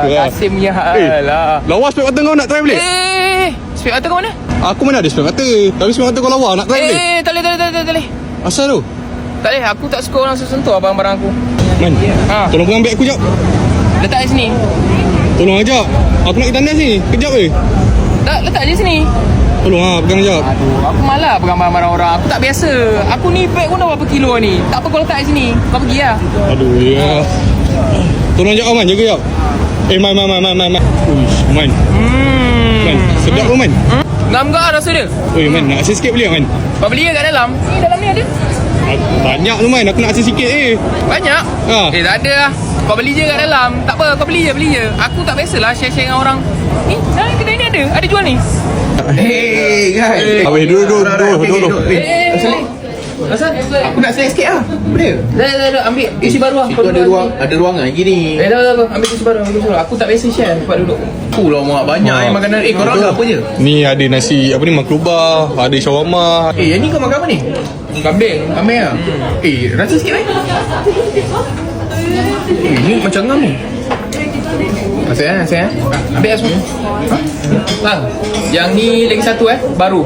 Kasim punya lah. Lawa spek mata kau nak try balik? Spek mata kau mana? Aku mana ada spek mata. Tapi spek mata kau lawa nak try balik? Tak boleh. Asal tu? Tak boleh, aku tak suka orang sentuh barang-barang aku. Man, tolong pegang beg aku jap. Letak di sini. Tolong ajak. Aku nak pergi tandas ni. Kejap weh. Tak, letak je sini. Tolong pegang jap. Aduh, aku malah pegang barang-barang orang. Aku tak biasa. Aku ni beg pun dah berapa kilo ni. Tak apa kau letak di sini. Kau pergi lah. Aduh, ya. Tolong ajak Man, jaga jap. Man. Uish, Man. Man, sedap tu Man. Ngam gak rasa dia. Oi Man, nak asyik sikit boleh tak Man? Kau beli kat dalam. Ni dalam ni ada. Banyak tu Man, aku nak asyik sikit Banyak? Tak ada lah. Kau beli je kat dalam. Tak apa, kau beli je. Aku tak biasalah share-share dengan orang. Ni, kedai ni ada jual ni. Guys. Habis, duduk. Asal? Aku nak select sikit lah. Boleh? Dah, ambil isi baru lah. Itu ada ruangan lagi ni. Dah, ambil isi baru. Aku tak biasa share tempat duduk. Lah mak banyak makanan. Korang order apa je? Ni ada nasi, maklubah, ada shawarma. Yang ni kau makan apa ni? Kambing. Kambing lah. Rasa sikit ni macam ngam ni. Saya. Ambil lah semua. Bang, yang ni lagi satu baru.